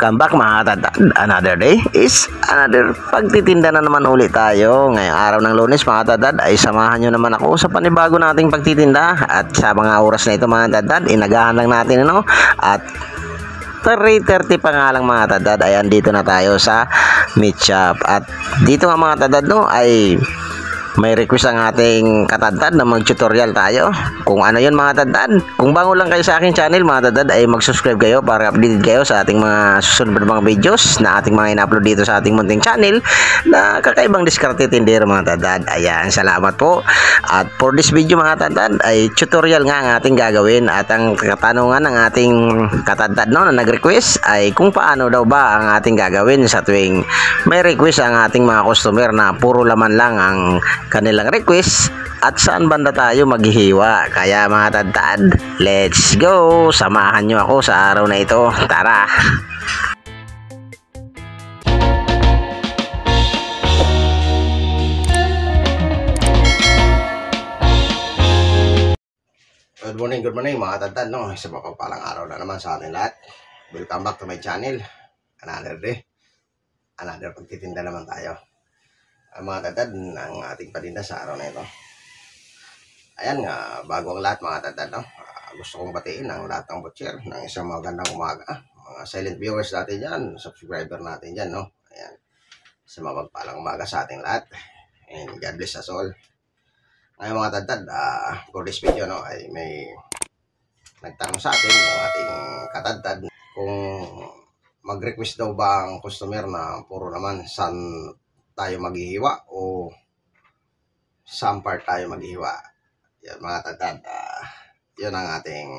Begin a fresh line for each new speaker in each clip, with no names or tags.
Welcome back mga katadad. Another day is another pagtitinda na naman ulit tayo. Ngayong araw ng Lunes mga katadad ay samahan nyo naman ako sa panibago nating pagtitinda. At sa mga oras na ito mga katadad, inagahan lang natin at 3:30 pa nga lang mga katadad ay andito na tayo sa meat shop. At dito nga mga katadad ay may request ang ating katadad na mag-tutorial tayo. Kung ano yun mga katadad. Kung bago lang kayo sa aking channel mga katadad ay mag-subscribe kayo para updated kayo sa ating mga susunod mga videos na ating mga in-upload dito sa ating munting channel na kakaibang diskarte tindero mga katadad. Ayan, salamat po. At for this video mga katadad ay tutorial nga ang ating gagawin. At ang katanungan ng ating katadad na nag-request ay kung paano daw ba ang ating gagawin sa tuwing may request ang ating mga customer na puro laman lang ang kanilang request at saan banda tayo maghihiwa. Kaya mga katadad, let's go! Samahan nyo ako sa araw na ito. Tara! Good morning mga katadad. Sa mapagpalang araw na naman sa ating lahat. Welcome back to my channel. Another day. Another pagtitinda naman tayo. Mga katadad, ang ating paninda sa araw na ito. Ayan nga, bago ang lahat mga katadad, gusto kong batiin ang lahat ng butcher ng isang magandang umaga. Mga silent viewers natin dyan, subscriber natin dyan, Ayan, sa mapagpalang umaga sa ating lahat. And God bless us all. Ngayon mga katadad, for this video, ay may nagtanong sa atin yung ating katadad kung mag-request daw ba ang customer na puro naman saan tayo maghihiwa o saan part tayo maghihiwa. Yan mga katadad, yun ang ating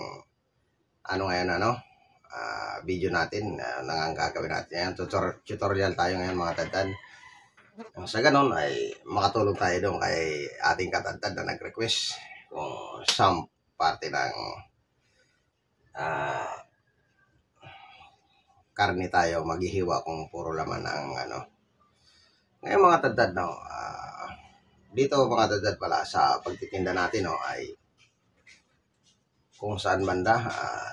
video natin nang gagawin natin. Yan, tutorial tayo ngayon mga katadad. Sa ganun ay makatulong tayo doon kay ating katadad na nag-request kung saan parte ng karne tayo maghihiwa kung puro laman ang Ngayon mga katadad, dito mga katadad pala sa pagtitinda natin ay kung saan banda,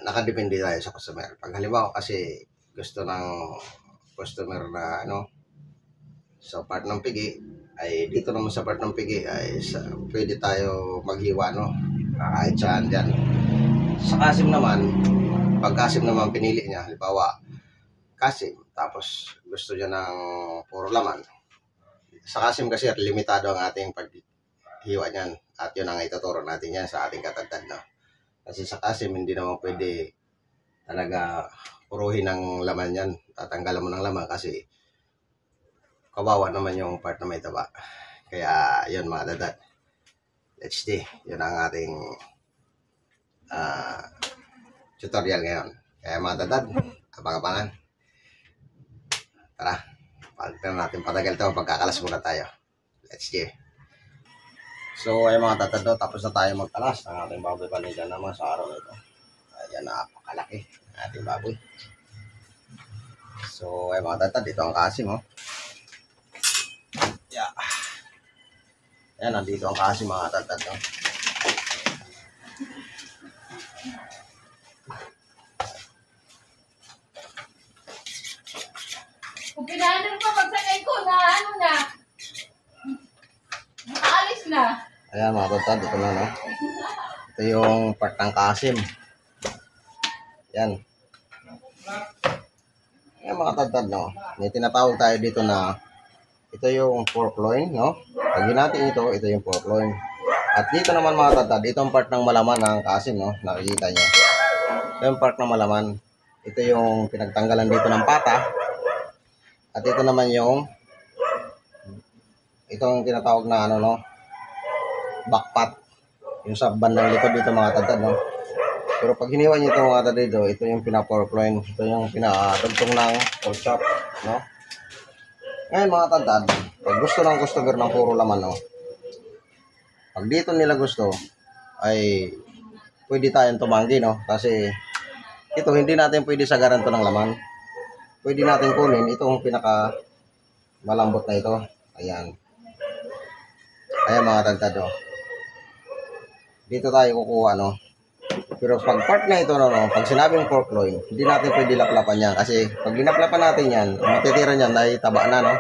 nakadepende tayo sa customer. Pag halimbawa kasi gusto ng customer na sa part ng pigi, ay dito naman sa part ng pigi ay pwede tayo maghiwa kahit saan dyan. Sa kasim naman, pag kasim naman pinili niya, halimbawa kasim, tapos gusto niya ng puro laman. Sa kasim kasi limitado ang ating paghiwa niyan. At yun ang ituturo natin yan sa ating katadad. Kasi sa kasim, hindi naman pwede talaga puruhin ng laman yan. Tatanggalan mo ng laman kasi kawawa naman yung part na may taba. Kaya yun mga katadad. Let's see. Yun ang ating tutorial ngayon. Kaya mga katadad, abang-abangan. Tara. Pag natin patagal ito, pagkakalas muna tayo. Let's go. So, ay mga tatado, tapos na tayo magkalas ng ating baboy paninda naman sa araw na ito. Ayan, napakalaki ng ating baboy. So, ay mga tatado, dito ang kasim, Yeah. Ayan, nandito ang kasim mga tatado.
Kung pinahanap ko pagsakay ko na nakaalis na.
Ayan mga tatad, ito na Ito yung part ng kasim. Yan. Ayan mga tatad, may tinatawag tayo dito na ito yung pork loin, Pag natin ito yung pork loin. At dito naman mga tatad, ito ang part ng malaman ng kasim, Nakikita nyo. Ito yung part ng malaman. Ito yung pinagtanggalan dito ng pata. At ito naman yung itong tinatawag na backpat. Yung sa bandang likod dito mga tatad, Pero pag hiniwa nyo ito mga tatad dito, ito yung pina-pork loin. Ito yung pinadugtong ng pork chop, Ngayon mga tatad, pag gusto ng customer ng puro laman, pag dito nila gusto, ay pwede tayong tumanggi, Kasi ito hindi natin pwede sagaran to ng laman. Pwede natin kunin itong pinaka malambot na ito. Ayan. Ayan mga tagtad. Dito tayo kukuha Pero pag part na ito, pag sinabing pork loin, hindi natin pwede laplapan yan. Kasi pag linaplapan natin yan, ang matitira niyan ay taba na, no?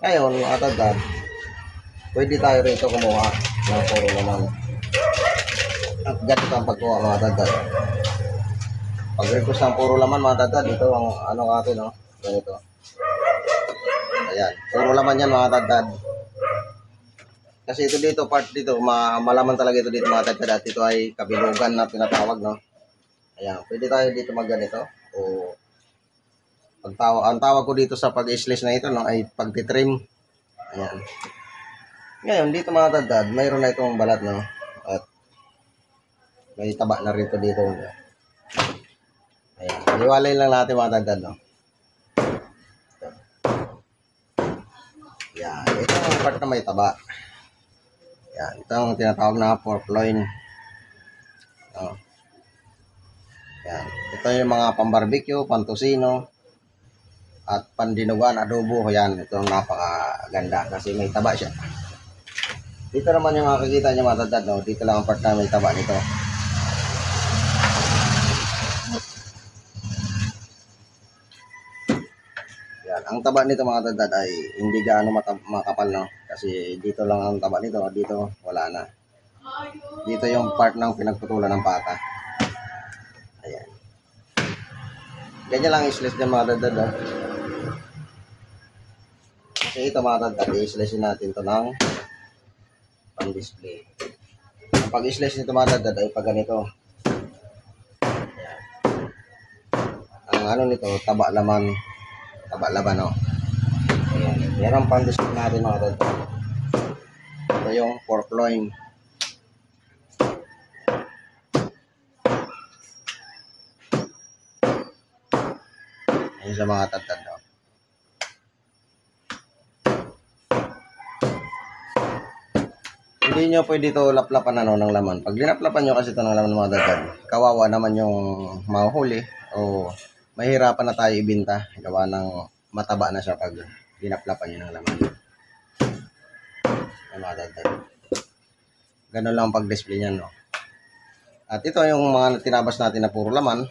Ngayon, mga tadad, pwede tayo rito kumuha ng puro laman. At ganito ang pagkuha, mga tadad. Pag request ng puro laman, mga tadad, ito ang ano natin, no? Ganito. Ayan, puro laman yan, mga tadad. Kasi ito dito, part dito, malaman talaga ito dito, mga tadad. At ito ay kabilugan na tinatawag, no? Ayan, pwede tayo dito magganito. O ang tawag ko dito sa pag-slice na ito, no, ay pagtitrim. Ayan. Ngayon, dito mga tadad, mayroon na itong balat, no? At may taba na rito dito. Ayan. Iwalay lang natin mga tadad, no? Ayan. Ito ang part na may taba. Ayan. Ito ang tinatawag na pork loin. No? Ayan. Ito yung mga pambarbecue, pantosino, at pandinugan, adobo. Ayan. Ito ang napakaganda kasi may taba siya. Dito naman yung makikita niya mga tadad, no? Dito lang ang part na may taba nito. Yan. Ang taba nito mga tadad ay hindi gaano makapal, no? Kasi dito lang ang taba nito. Dito wala na. Dito yung part ng pinagputulan ng pata. Ayan. Ganyan lang i-slice din mga tadad, no? Kasi ito mga tadad, i-slice natin ito ng pang-display. Ang pag-slice nito mga tadad ay pag ganito. Ayan. Ang ano nito, taba laman, no? Ayan. Yan ang pang-display natin mga tadad. Ito yung pork loin. Ayan sa mga tadad, no? Hindi nyo pwede ito laplapan ng laman. Pag linaplapan nyo kasi ito ng laman mga tadad, kawawa naman yung mahuhuli o mahirapan na tayo ibinta. Gawa ng mataba na siya pag linaplapan nyo ng laman. Ayan mga tadad. Ganun lang ang pag-display niyan, no? At ito yung mga tinabas natin na puro laman.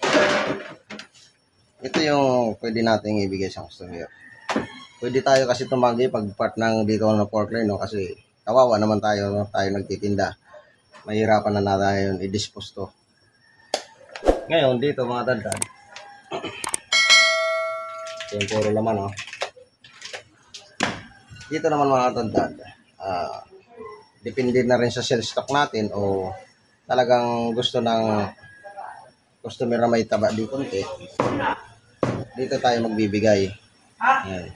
Ito yung pwede nating ibigay sa customer. Pwede tayo kasi tumagi pag part ng dito ng pork loin, no? Kasi kawawa naman tayo, no? Tayo nagtitinda. Mahirapan na tayo i-dispose to. Ngayon, dito mga tadad. Ito yung puro laman, no? Dito naman mga tadad. Depende na rin sa sales stock natin o talagang gusto ng customer na may taba di konti. Dito tayo magbibigay. Ayan.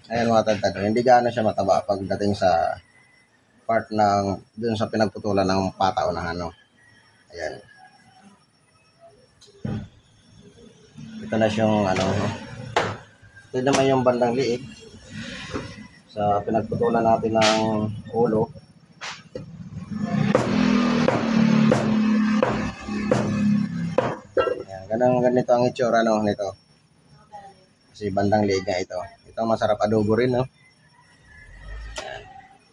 Ayan mga tadtad, hindi gaano siya mataba pagdating sa part ng dun sa pinagputulan ng pata unahan, no? Ayan. Ito na siyang ano, no? Ito naman yung bandang liig sa pinagputulan natin ng ulo. Ayan, ganito ang itsura, no, nito. Kasi bandang liig nga ito. Ito masarap adobo rin, no? Ayan.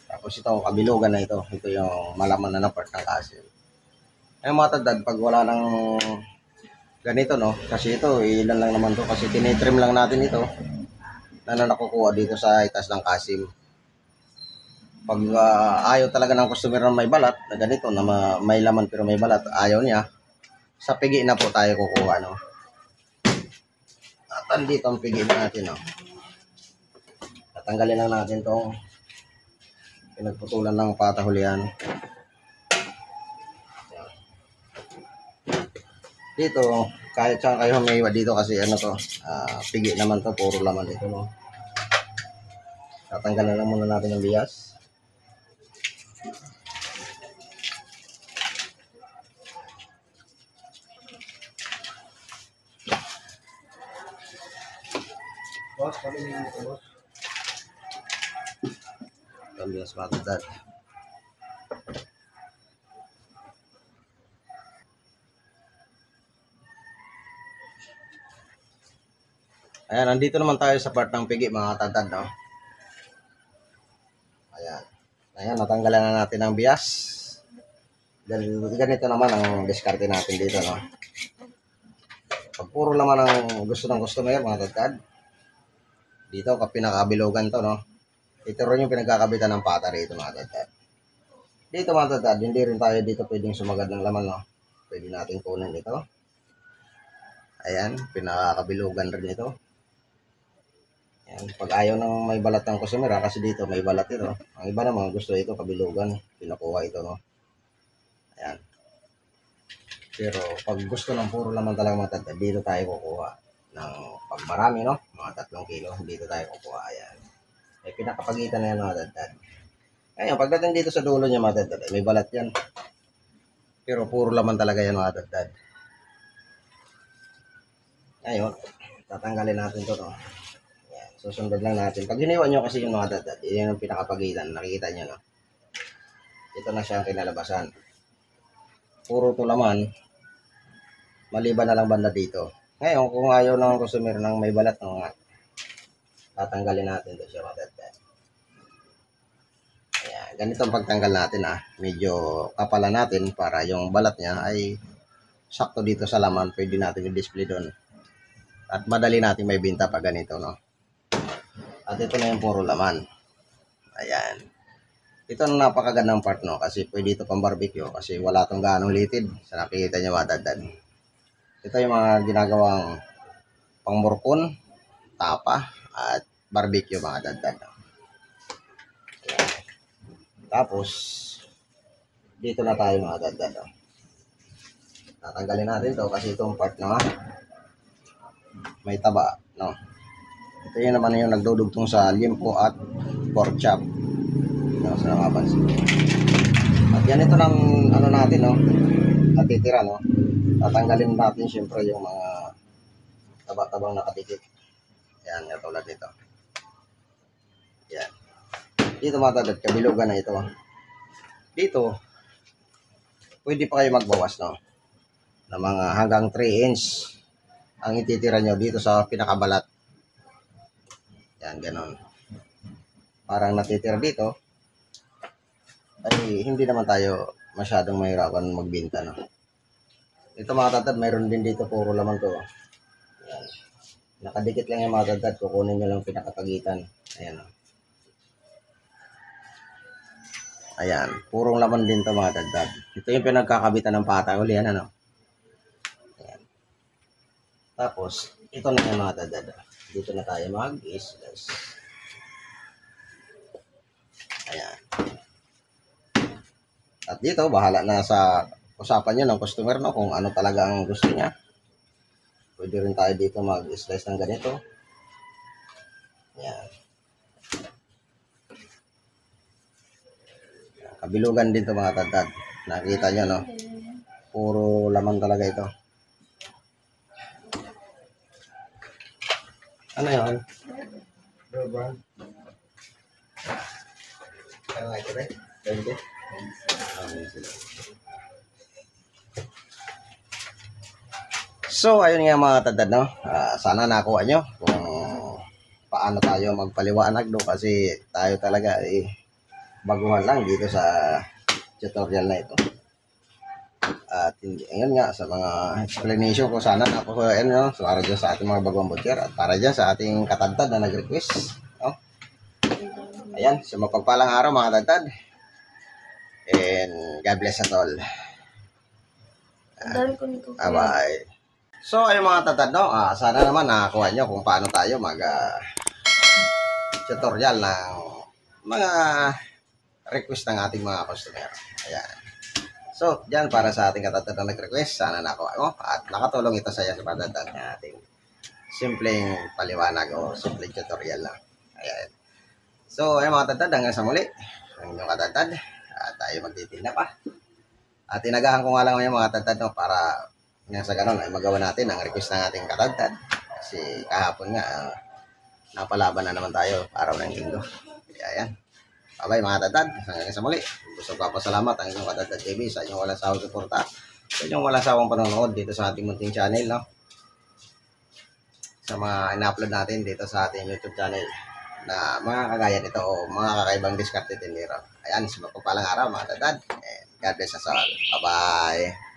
Tapos ito, kabilugan na ito. Ito yung malaman na part ng kasil. Ayan mga tadad, pag wala ng ganito, no? Kasi ito, ilan lang naman to. Kasi tinitrim lang natin ito na nakukuha dito sa itas ng kasim. Pag ayaw talaga ng customer na may balat, na ganito, na may laman pero may balat, ayaw niya, sa pigi na po tayo kukuha, no? At andito ang pigi natin, no? Tatanggalin lang natin tong pinagputulan ng patahulian. Dito, kahit saan kayo may dito kasi ano to, pigi naman to, puro laman ito, no? Tatanggalan lang muna natin ang bias. Boss, pamilya nito, boss. Ang bias mga tadad. Ayan, nandito naman tayo sa part ng pigi mga tadad, no? Ayan. Ayan, natanggalan na natin ang bias. Ganito naman ang diskarte natin dito, no? Pag puro naman ang gusto ng customer, mga tadtad, dito, pinakabilugan to, no? Ito rin yung pinagkakabitan ng pata rito, mga tadtad. Dito, mga tadtad, hindi rin tayo dito pwedeng sumagad ng laman, no? Pwede natin kunin ito. Ayan, pinakabilugan rin ito. Ayan, pag ayaw ng may balat ng customer, kasi dito may balat ito. Ang iba naman gusto ito kabilugan, pinakuha ito, no? Ayan. Pero pag gusto ng puro laman talaga mga tadtad, dito tayo kukuha ng pag marami, no? Mga 3 kilo, dito tayo kukuha. Ayan. May pinakapagitan na yan, mga tadtad. Ayan, pagdating dito sa dulo niya, mga tadtad, may balat yan. Pero puro laman talaga yan, mga tadtad. Ngayon, tatanggalin natin to, no? Ayan, susunod lang natin. Pag hiniwan nyo kasi yung mga tadtad, yun yung pinakapagitan. Nakikita nyo, no? Ito na siya ang kinalabasan. Puro to laman, maliban na lang banda dito. Ngayon, kung ayaw ng customer ng may balat, no, nga, tatanggalin natin ito siya, mga tadtad. Ayan, ganito ang pagtanggal natin, medyo kapalan natin para yung balat niya ay sakto dito sa laman, pwede natin i-display doon. At madali natin may binta pag ganito, no? At ito na yung puro laman. Ayan. Ito ang napakagandang part, no? Kasi pwede ito pang barbecue kasi wala tong ganong litid. Sa nakikita nyo, mga tadtad. Ito yung mga ginagawang pangmurkon, tapa, at barbecue, mga tadtad. Ayan. Tapos, dito na tayo, mga tadtad. Tatanggalin natin to kasi itong part na may taba, no? Ito yun naman yung nagdudugtong sa limpo at pork chop. No, sa nakapansin. At yan ito ng ano natin, no? Natitira, no? Tatanggalin natin siyempre yung mga taba-tabang nakadikit. Yan, katulad nito. Yan. Dito, mga tadtad, kabilugan na ito. Dito, pwede pa kayo magbawas, no? Na mga hanggang 3 inch ang ititira nyo dito sa pinakabalat. Yan, ganon. Parang natitira dito, ay hindi naman tayo masyadong mahirapan magbinta, no? Ito, mga tadtad, mayroon din dito puro laman to. Yan. Nakadikit lang yung mga tadtad, kukunin nyo lang pinakapagitan. Ayan, no? Ayan, purong laman din to, mga tadtad. Ito yung pinagkakabitan ng pata uli, yan, ano? Ayan. Tapos, ito na yung mga tadtad. Dito na tayo mag-slice. Ayan. At dito, bahala na sa usapan nyo ng customer, no? Kung ano talaga ang gusto niya. Pwede rin tayo dito mag-slice ng ganito. Ayan. Kabilugan din to, mga tadtad. Nakita nyo, no? Puro laman talaga ito. Ano yun? Brown. Ano nga ito, eh? Pwede? So, ayun nga, mga tadtad, no? Sana nakuha nyo kung paano tayo magpaliwanag, no? Kasi tayo talaga, baguhan lang dito sa tutorial na ito. At ngayon nga, sa mga explanation ko, sana nakuha nyo, so, para dyan sa ating mga bagong butcher at para dyan sa ating katadtad na nag-request, no? Ayan, so mapagpalang araw, mga tadtad. And God bless us all. Bye-bye. So, ayun, mga tadtad, no? Sana naman nakakuha nyo kung paano tayo tutorial ng mga request ng ating mga customer. Ayan. So, dyan para sa ating katadtad na nag-request, sana nakuha mo at nakatulong ito sa iyo sa patadtad ng ating simpleng paliwanag o simpleng tutorial lang. Ayan. So, ayun, mga tadtad, hanggang sa muli. Ang inyong katadtad. At tayo magtitinda pa. At tinagahan ko nga lang ngayon, mga tadtad, no, para nga sa ganun ay magawa natin ang request ng ating katadtad. Kasi kahapon nga, napalaban na naman tayo araw ng linggo. Kaya ayan. Bye-bye, mga tadtad. Hanggang sa muli. Gusto ko pasalamat ang inyong katadtad TV sa inyong walang sawang suporta. Sa inyong walang sawang panonood dito sa ating munting channel, no? Sa mga ina-upload natin dito sa ating YouTube channel. na mga kagaya nito o mga kakaibang diskarte tindero. Ayan, sa mapagpalang araw mga dadad. And God bless us all. Bye-bye.